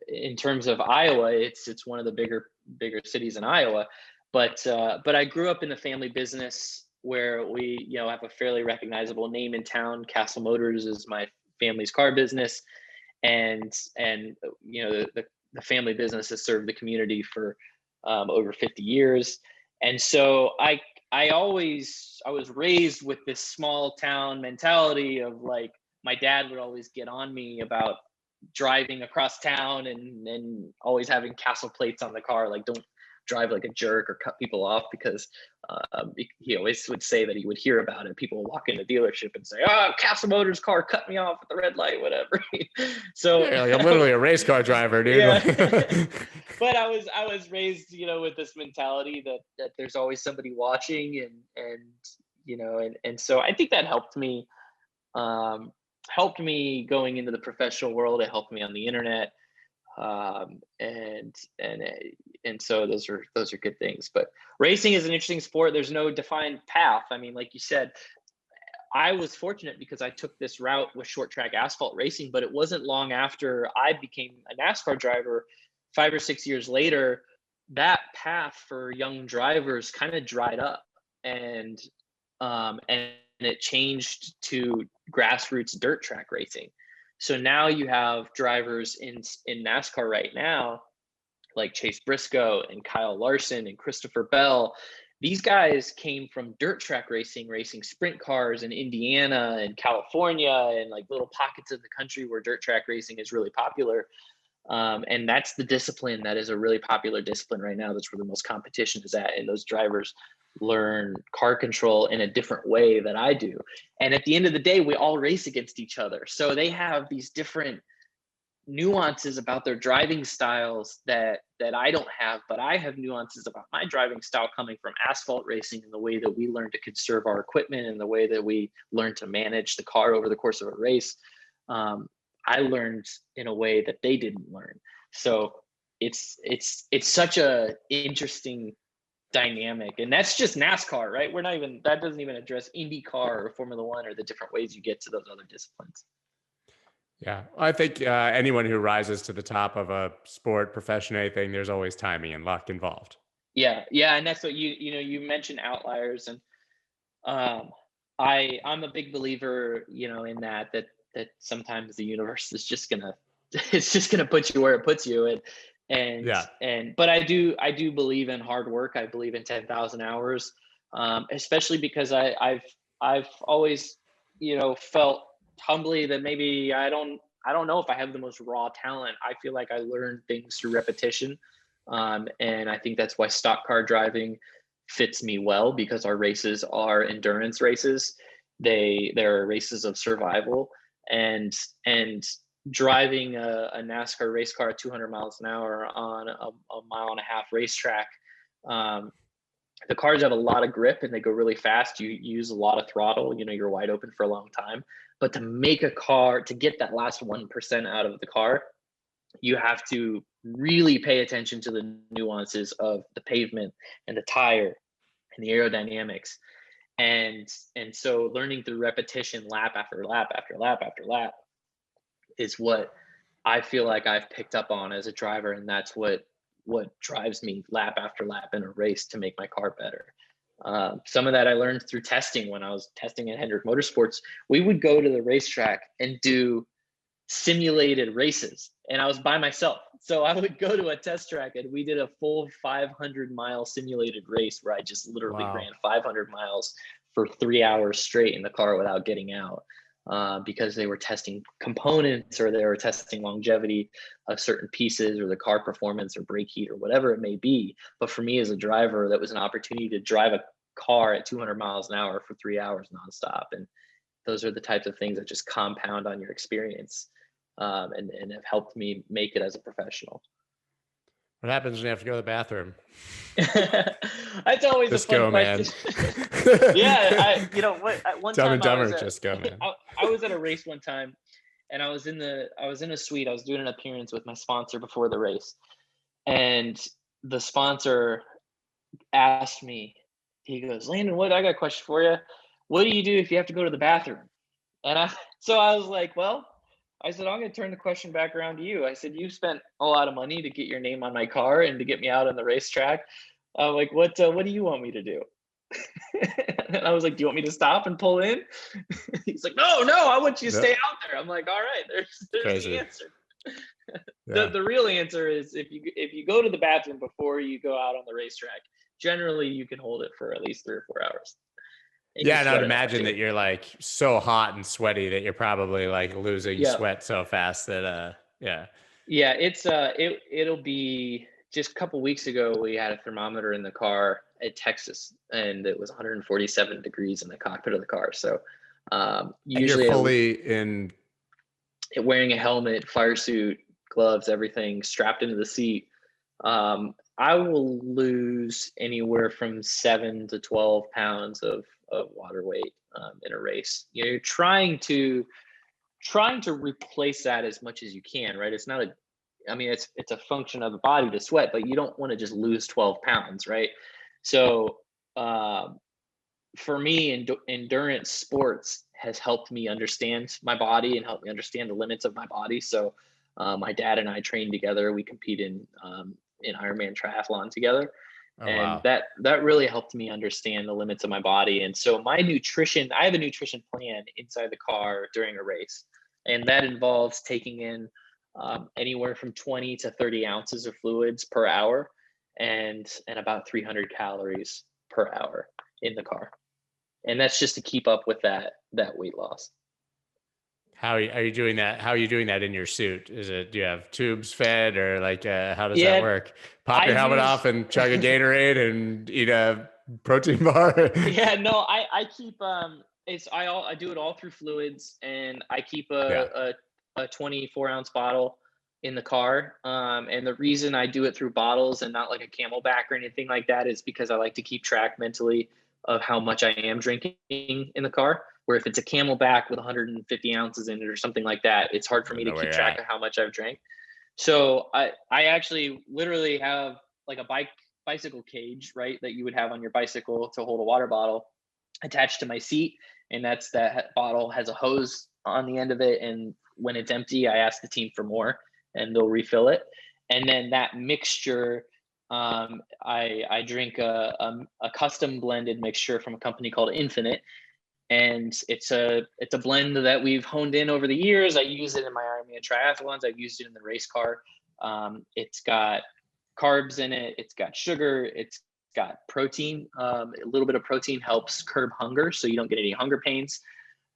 in terms of Iowa, it's one of the bigger cities in Iowa. But I grew up in the family business where we, have a fairly recognizable name in town. Castle Motors is my family's car business, and the family business has served the community for over 50 years. And so I was raised with this small town mentality of like, my dad would always get on me about driving across town and always having Castle plates on the car, like, don't drive like a jerk or cut people off, because he always would say that he would hear about it. People would walk in the dealership and say, "Oh, Castle Motors car cut me off at the red light," whatever. So Yeah, like I'm literally a race car driver, dude. yeah. But I was raised, with this mentality that there's always somebody watching, and so I think that helped me going into the professional world. It helped me on the internet, um, and and and so those are good things. But racing is an interesting sport. There's no defined path. I mean, like you said, I was fortunate because I took this route with short track asphalt racing, but it wasn't long after I became a NASCAR driver, 5 or 6 years later, that path for young drivers kind of dried up, and it changed to grassroots dirt track racing. So now you have drivers in NASCAR right now, like Chase Briscoe and Kyle Larson and Christopher Bell. These guys came from dirt track racing sprint cars in Indiana and California and like little pockets of the country where dirt track racing is really popular. And that's the discipline that is a really popular discipline right now. That's where the most competition is at. And those drivers learn car control in a different way that I do. And at the end of the day, we all race against each other. So they have these different nuances about their driving styles that I don't have, but I have nuances about my driving style coming from asphalt racing and the way that we learn to conserve our equipment and the way that we learn to manage the car over the course of a race. I learned in a way that they didn't learn. So it's such a interesting dynamic, and that's just NASCAR, right? That doesn't even address IndyCar or Formula One or the different ways you get to those other disciplines. Yeah, I think anyone who rises to the top of a sport, profession, anything, there's always timing and luck involved. Yeah, and that's what you mentioned outliers, and I'm a big believer, in that sometimes the universe is just gonna it's just gonna put you where it puts you, Yeah. but I do believe in hard work. I believe in 10,000 hours, especially because I've always felt humbly that maybe I don't know if I have the most raw talent. I feel like I learn things through repetition, and I think that's why stock car driving fits me well, because our races are endurance races. They're races of survival, and driving a NASCAR race car at 200 miles an hour on a mile and a half racetrack. The cars have a lot of grip and they go really fast. You use a lot of throttle, you're wide open for a long time. But to get that last 1% out of the car, you have to really pay attention to the nuances of the pavement and the tire and the aerodynamics. And so learning through repetition, lap after lap after lap after lap, is what I feel like I've picked up on as a driver. And that's what drives me lap after lap in a race to make my car better. Some of that I learned through testing. When I was testing at Hendrick Motorsports, we would go to the racetrack and do simulated races, and I was by myself. So I would go to a test track and we did a full 500-mile simulated race where I just literally ran 500 miles for 3 hours straight in the car without getting out, because they were testing components or they were testing longevity of certain pieces or the car performance or brake heat or whatever it may be. But for me as a driver, that was an opportunity to drive a car at 200 miles an hour for 3 hours nonstop. And those are the types of things that just compound on your experience, and have helped me make it as a professional. What happens when you have to go to the bathroom? That's always just a fun go, question. Man. Yeah, one Dumb time and Dumber, just go, man. I was at a race one time, and I was in a suite. I was doing an appearance with my sponsor before the race, And the sponsor asked me, he goes, Landon, I got a question for you. What do you do if you have to go to the bathroom? And so I was like, well, I said, I'm going to turn the question back around to you. I said, you spent a lot of money to get your name on my car and to get me out on the racetrack. Like, what do you want me to do? And I was like, do you want me to stop and pull in? He's like, no, I want you to stay out there. I'm like, all right, there's the answer. Yeah. The real answer is if you go to the bathroom before you go out on the racetrack, generally you can hold it for at least 3 or 4 hours. Yeah, and I would imagine that you're like so hot and sweaty that you're probably like losing sweat so fast that yeah. Yeah, it'll be just a couple weeks ago we had a thermometer in the car at Texas and it was 147 degrees in the cockpit of the car. So usually and you're fully in wearing a helmet, fire suit, gloves, everything strapped into the seat. I will lose anywhere from 7 to 12 pounds of water weight in a race. You know, you're trying to replace that as much as you can, right? It's not it's a function of the body to sweat, but you don't want to just lose 12 pounds, right? So for me, endurance sports has helped me understand my body and helped me understand the limits of my body. So my dad and I train together. We compete in Ironman triathlon together. Oh, and wow. that really helped me understand the limits of my body. And so I have a nutrition plan inside the car during a race, and that involves taking in anywhere from 20 to 30 ounces of fluids per hour and about 300 calories per hour in the car. And that's just to keep up with that weight loss. How are you doing that? How are you doing that in your suit? Do you have tubes fed or like, how does that Yeah, work? Pop I your helmet use off and chug a Gatorade and eat a protein bar? yeah, no, I keep I do it all through fluids, and I keep Yeah. a 24-ounce bottle in the car. And the reason I do it through bottles and not like a Camelback or anything like that is because I like to keep track mentally of how much I am drinking in the car. Where if it's a Camelback with 150 ounces in it or something like that, it's hard for me to Know where keep you're track at. of how much I've drank. So I actually literally have like a bicycle cage, right, that you would have on your bicycle to hold a water bottle attached to my seat, and that bottle has a hose on the end of it, and when it's empty, I ask the team for more, and they'll refill it. And then that mixture, I drink a custom blended mixture from a company called Infinite, and it's a blend that we've honed in over the years. I use it in my Ironman triathlons. I've used it in the race car. It's got carbs in it. It's got sugar. It's got protein. A little bit of protein helps curb hunger, so you don't get any hunger pains.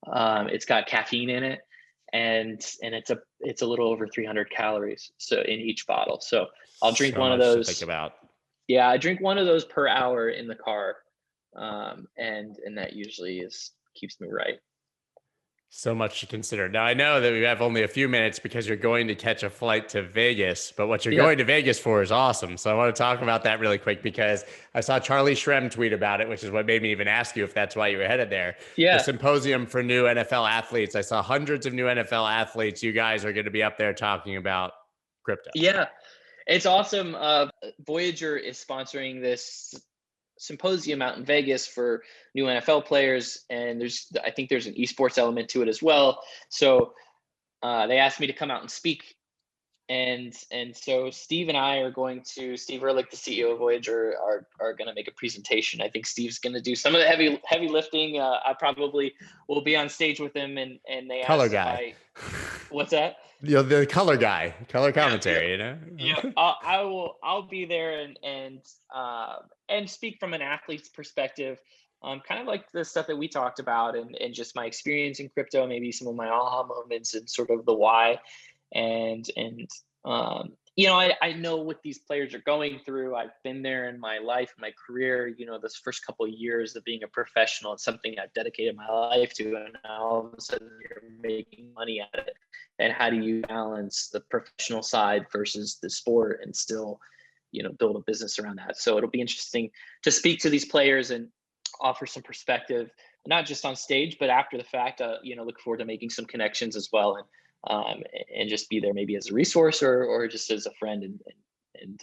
It's got caffeine in it, and it's a little over 300 calories so in each bottle. So I'll drink So one of much to think those. about. Yeah, I drink one of those per hour in the car, and that usually keeps me right. So much to consider. Now, I know that we have only a few minutes because you're going to catch a flight to Vegas, but what you're Yeah. going to Vegas for is awesome. So I want to talk about that really quick because I saw Charlie Shrem tweet about it, which is what made me even ask you if that's why you were headed there. The Yeah. symposium for new NFL athletes. I saw hundreds of new NFL athletes. You guys are going to be up there talking about crypto. Yeah. It's awesome. Voyager is sponsoring this symposium out in Vegas for new NFL players, and I think there's an esports element to it as well. So they asked me to come out and speak, and so Steve Ehrlich, the CEO of Voyager, are going to make a presentation. I think Steve's going to do some of the heavy lifting. I probably will be on stage with him, and they Color asked if guy. what's that? The color guy, color Yeah, commentary, you know? yeah. I'll be there and speak from an athlete's perspective, kind of like the stuff that we talked about, and just my experience in crypto, maybe some of my aha moments and sort of the why, and I know what these players are going through. I've been there in my life, my career. This first couple of years of being a professional, it's something I've dedicated my life to, and now all of a sudden you're making money at it. And how do you balance the professional side versus the sport and still, build a business around that? So it'll be interesting to speak to these players and offer some perspective, not just on stage, but after the fact. Look forward to making some connections as well, and just be there maybe as a resource or just as a friend and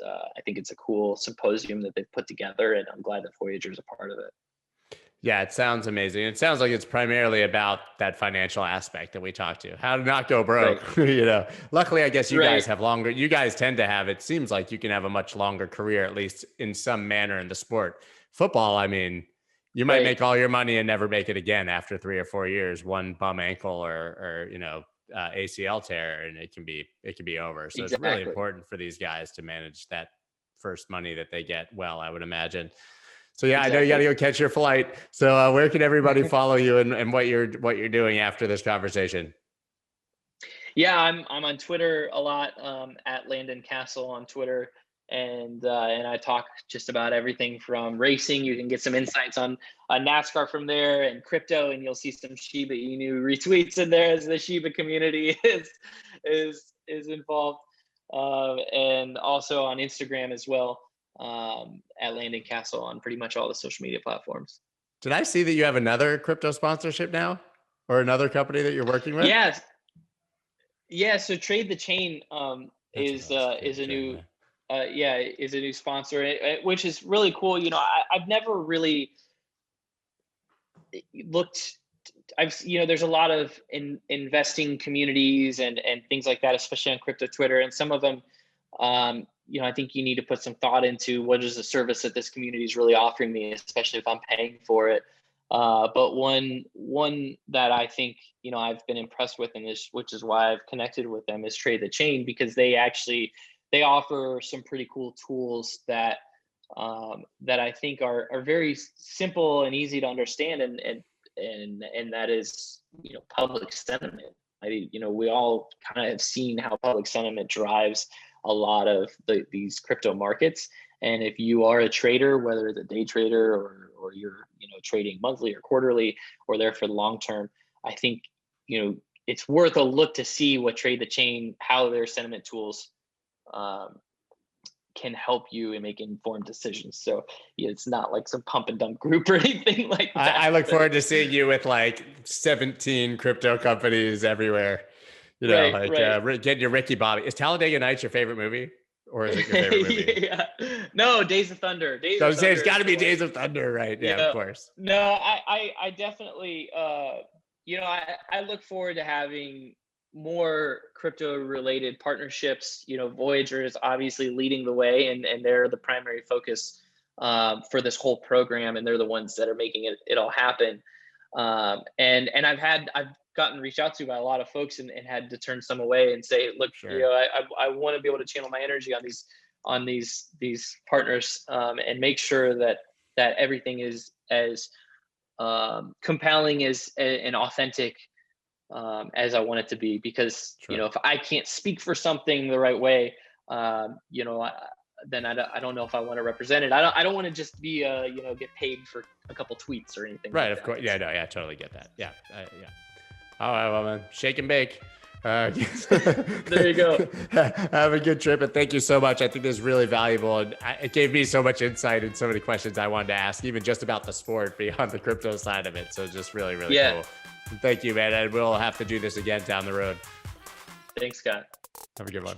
I think it's a cool symposium that they've put together, and I'm glad that Voyager is a part of it. Yeah, it sounds amazing. It sounds like it's primarily about that financial aspect that we talked to, how to not go broke. Right. Luckily, I guess you Right. guys have longer, you guys tend to have, it seems like you can have a much longer career, at least in some manner in the sport. Football, I mean, you might make all your money and never make it again after 3 or 4 years, one bum ankle or ACL tear, and it can be over. So it's really important for these guys to manage that first money that they get. Well, I would imagine. So yeah, I know you got to go catch your flight. So where can everybody follow you and what you're doing after this conversation? Yeah, I'm on Twitter a lot, at Landon Cassill on Twitter, and I talk just about everything from racing. You can get some insights on NASCAR from there, and crypto, and you'll see some Shiba Inu retweets in there as the Shiba community is involved, and also on Instagram as well, at Landon Cassill on pretty much all the social media platforms. Did I see that you have another crypto sponsorship now, or another company that you're working with? Yes. Yeah. So Trade the Chain is a new is a new sponsor, which is really cool. I've never really looked. There's a lot of investing communities and things like that, especially on crypto Twitter, and some of them. I think you need to put some thought into what is the service that this community is really offering me, especially if I'm paying for it. But one that I think, I've been impressed with in this, which is why I've connected with them, is Trade the Chain, because they offer some pretty cool tools that I think are very simple and easy to understand, and that is, public sentiment. We all kind of have seen how public sentiment drives a lot of these crypto markets. And if you are a trader, whether it's a day trader or you're, trading monthly or quarterly, or there for the long term, I think, it's worth a look to see what Trade the Chain, how their sentiment tools can help you in making informed decisions. So it's not like some pump and dump group or anything like that. I look forward to seeing you with like 17 crypto companies everywhere. Getting your Ricky Bobby. Is Talladega Nights your favorite movie? Or is it your favorite movie? Yeah. No, Days of Thunder. It's got to be Days of Thunder, right? Yeah, of course. No, I definitely, I look forward to having more crypto related partnerships. Voyager is obviously leading the way, and they're the primary focus for this whole program, and they're the ones that are making it all happen. And I've gotten reached out to by a lot of folks and had to turn some away and say, look, I want to be able to channel my energy on these partners, and make sure that everything is as compelling as and authentic as I want it to be, because if I can't speak for something the right way, then I don't know if I want to represent it. I don't want to just be get paid for a couple tweets or anything. Right, like of course. Yeah, no, yeah, I totally get that. Yeah, yeah. All right, well, man, shake and bake. There you go. Have a good trip, and thank you so much. I think this is really valuable, and it gave me so much insight and so many questions I wanted to ask, even just about the sport beyond the crypto side of it. So just really, really cool. Thank you, man. And we'll have to do this again down the road. Thanks, Scott. Have a good one.